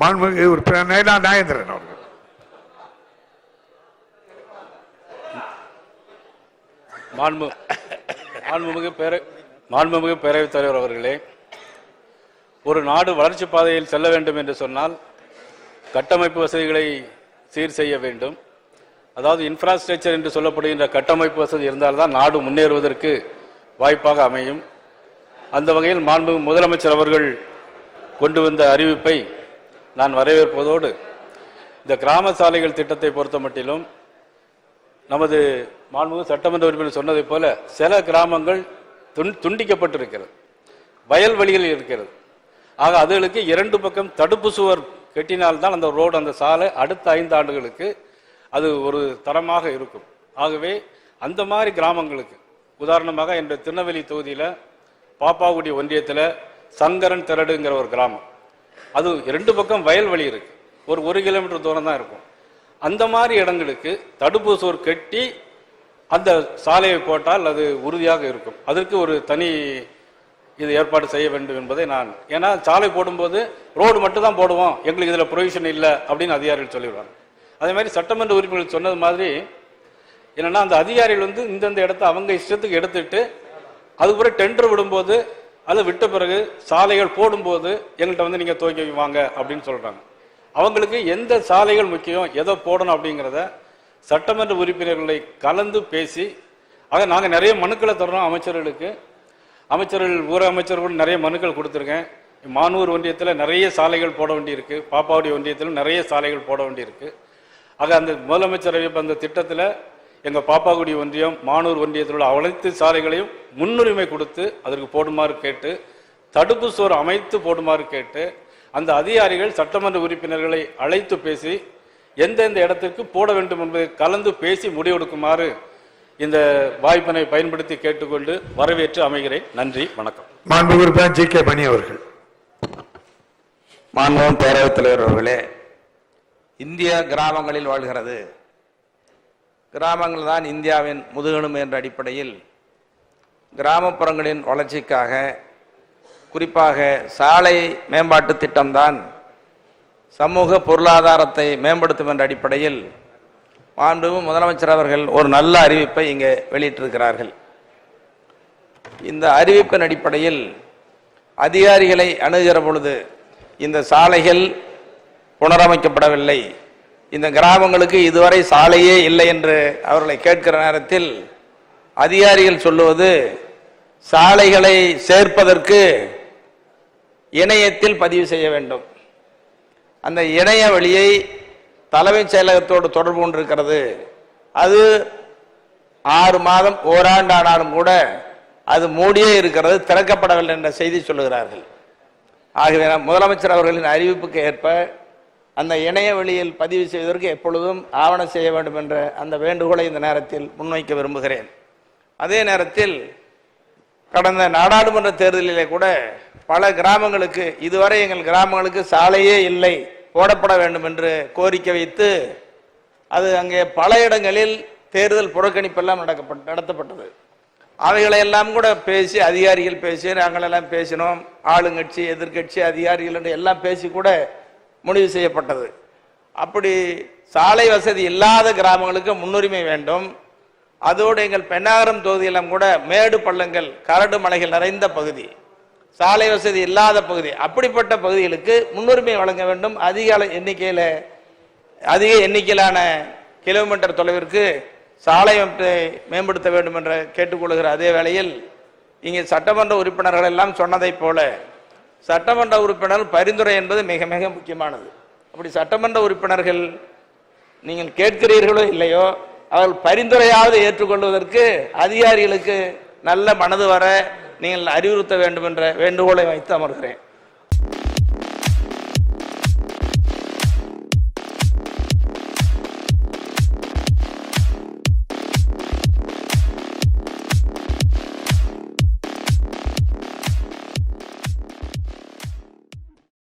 மாண்புமிகு உறுப்பினர் நயனா நாகேந்திரன் அவர்கள். மாண்புமிகு பேரவைத் தலைவர் அவர்களே, ஒரு நாடு வளர்ச்சி பாதையில் செல்ல வேண்டும் என்று சொன்னால் கட்டமைப்பு வசதிகளை சீர் செய்ய வேண்டும். அதாவது இன்ஃப்ராஸ்ட்ரக்சர் என்று சொல்லப்படுகின்ற கட்டமைப்பு வசதி இருந்தால்தான் நாடு முன்னேறுவதற்கு வாய்ப்பாக அமையும். அந்த வகையில் மாண்புமிகு முதலமைச்சர் அவர்கள் கொண்டு வந்த அறிவிப்பை நான் வரவேற்பதோடு, இந்த கிராம சாலைகள் திட்டத்தை பொறுத்த மட்டிலும் நமது மாண்புமிகு சட்டமன்ற உறுப்பினர் சொன்னதைப் போல சில கிராமங்கள் துண்டிக்கப்பட்டிருக்கிறது, வயல்வெளிகளில் இருக்கிறது. ஆக அதுகளுக்கு 2 பக்கம் தடுப்பு சுவர் கட்டினால்தான் அந்த ரோடு, அந்த சாலை அடுத்த 5 ஆண்டுகளுக்கு அது ஒரு தரமாக இருக்கும். ஆகவே அந்த மாதிரி கிராமங்களுக்கு, உதாரணமாக என்ற திருநெல்வேலி தொகுதியில் பாப்பாக்குடி ஒன்றியத்தில் சங்கரன் திரடுங்கிற ஒரு கிராமம், அது 2 பக்கம் வயல்வெளி இருக்கு, ஒரு 1 கிலோமீட்டர் தூரம் தான் இருக்கும். அந்த மாதிரி இடங்களுக்கு தடுப்பு சுவர் கட்டி அந்த சாலையை போட்டால் அது உறுதியாக இருக்கும். அதற்கு ஒரு தனி இது ஏற்பாடு செய்ய வேண்டும் என்பதை நான், ஏன்னா சாலை போடும்போது ரோடு மட்டும் தான் போடுவோம், எங்களுக்கு இதில் ப்ரொவிஷன் இல்லை அப்படின்னு அதிகாரிகள் சொல்லிவிடுவாங்க. அதே மாதிரி சட்டமன்ற உறுப்பினர்கள் சொன்னது மாதிரி என்னன்னா, அந்த அதிகாரிகள் இந்தந்த இடத்த அவங்க இஷ்டத்துக்கு எடுத்துட்டு அதுக்கப்புறம் டெண்டர் விடும்போது அது விட்ட பிறகு சாலைகள் போடும்போது எங்கள்கிட்ட நீங்கள் துவக்கி வாங்க அப்படின்னு சொல்றாங்க. அவங்களுக்கு எந்த சாலைகள் முக்கியம், எதை போடணும் அப்படிங்கிறத சட்டமன்ற உறுப்பினர்களை கலந்து பேசி, ஆக நாங்கள் நிறைய மனுக்களை தர்றோம் அமைச்சர்களுக்கு. அமைச்சர்கள், ஊர அமைச்சர்கள் நிறைய மனுக்கள் கொடுத்துருக்கேன். மானூர் ஒன்றியத்தில் நிறைய சாலைகள் போட வேண்டியிருக்கு, பாப்பாக்குடி ஒன்றியத்தில் நிறைய சாலைகள் போட வேண்டியிருக்கு. ஆக அந்த முதலமைச்சர் அந்த திட்டத்தில் எங்கள் பாப்பாக்குடி ஒன்றியம், மானூர் ஒன்றியத்தில் உள்ள அனைத்து சாலைகளையும் முன்னுரிமை கொடுத்து அதற்கு போடுமாறு கேட்டு, தடுப்பு சுவர் அமைத்து போடுமாறு கேட்டு, அந்த அதிகாரிகள் சட்டமன்ற உறுப்பினர்களை அழைத்து பேசி எந்தெந்த இடத்திற்கு போட வேண்டும் என்பதை கலந்து பேசி முடிவெடுக்குமாறு இந்த வாய்ப்பினை பயன்படுத்தி கேட்டுக்கொண்டு வரவேற்று அமைகிறேன். நன்றி, வணக்கம். மாண்புமிகு உறுப்பினர் ஜி.கே. மணி அவர்கள். மாண்புமிகு பேரவைத் தலைவர் அவர்களே, இந்தியா கிராமங்களில் வாழ்கிறது, கிராமங்கள் தான் இந்தியாவின் முதுகெலும்பு என்ற அடிப்படையில் கிராமப்புறங்களின் வளர்ச்சிக்காக குறிப்பாக சாலை மேம்பாட்டு திட்டம்தான் சமூக பொருளாதாரத்தை மேம்படுத்தும் என்ற அடிப்படையில் மாண்புமிகு முதலமைச்சர் அவர்கள் ஒரு நல்ல அறிவிப்பை இங்கே வெளியிட்டிருக்கிறார்கள். இந்த அறிவிப்பின் அடிப்படையில் அதிகாரிகளை அணுகிற பொழுது இந்த சாலைகள் புனரமைக்கப்படவில்லை, இந்த கிராமங்களுக்கு இதுவரை சாலையே இல்லை என்று அவர்களை கேட்கிற நேரத்தில் அதிகாரிகள் சொல்லுவது, சாலைகளை சேர்ப்பதற்கு இணையத்தில் பதிவு செய்ய வேண்டும். அந்த இணைய வழியை தலைமைச் செயலகத்தோடு தொடர்பு கொண்டிருக்கிறது. அது 6 மாதம் ஓராண்டு ஆனாலும் கூட அது மூடியே இருக்கிறது, திறக்கப்படவில்லை என்ற செய்தி சொல்லுகிறார்கள். ஆகவே முதலமைச்சர் அவர்களின் அறிவிப்புக்கு ஏற்ப அந்த இணைய வழியில் பதிவு செய்வதற்கு எப்பொழுதும் ஆவணம் செய்ய வேண்டும் என்ற அந்த வேண்டுகோளை இந்த நேரத்தில் முன்வைக்க விரும்புகிறேன். அதே நேரத்தில் கடந்த நாடாளுமன்ற தேர்தலிலே கூட பல கிராமங்களுக்கு இதுவரை எங்கள் கிராமங்களுக்கு சாலையே இல்லை, போடப்பட வேண்டும் என்று கோரிக்கை வைத்து அது அங்கே பல இடங்களில் தேர்தல் புறக்கணிப்பெல்லாம் நடத்தப்பட்டது. அவைகளையெல்லாம் கூட பேசி அதிகாரிகள் பேசி நாங்களெல்லாம் பேசினோம், ஆளுங்கட்சி எதிர்கட்சி அதிகாரிகள் என்று எல்லாம் பேசி கூட முடிவு செய்யப்பட்டது. அப்படி சாலை வசதி இல்லாத கிராமங்களுக்கு முன்னுரிமை வேண்டும். அதோடு எங்கள் பெண்ணாகரம் தொகுதியெல்லாம் கூட மேடு பள்ளங்கள், கரடு மலைகள் நிறைந்த பகுதி, சாலை வசதி இல்லாத பகுதி, அப்படிப்பட்ட பகுதிகளுக்கு முன்னுரிமை வழங்க வேண்டும். அதிக எண்ணிக்கையிலான கிலோமீட்டர் தொலைவிற்கு சாலை மேம்படுத்த வேண்டும் என்று கேட்டுக்கொள்கிற அதே வேளையில் இங்கே சட்டமன்ற உறுப்பினர்கள் எல்லாம் சொன்னதை போல சட்டமன்ற உறுப்பினர் பரிந்துரை என்பது மிக மிக முக்கியமானது. அப்படி சட்டமன்ற உறுப்பினர்கள் நீங்கள் கேட்கிறீர்களோ இல்லையோ அவர்கள் பரிந்துரையாவது ஏற்றுக்கொள்வதற்கு அதிகாரிகளுக்கு நல்ல மனது வர நீங்கள் அறிவுறுத்த வேண்டும் என்ற வேண்டுகோளை வைத்து அமர்கிறேன்.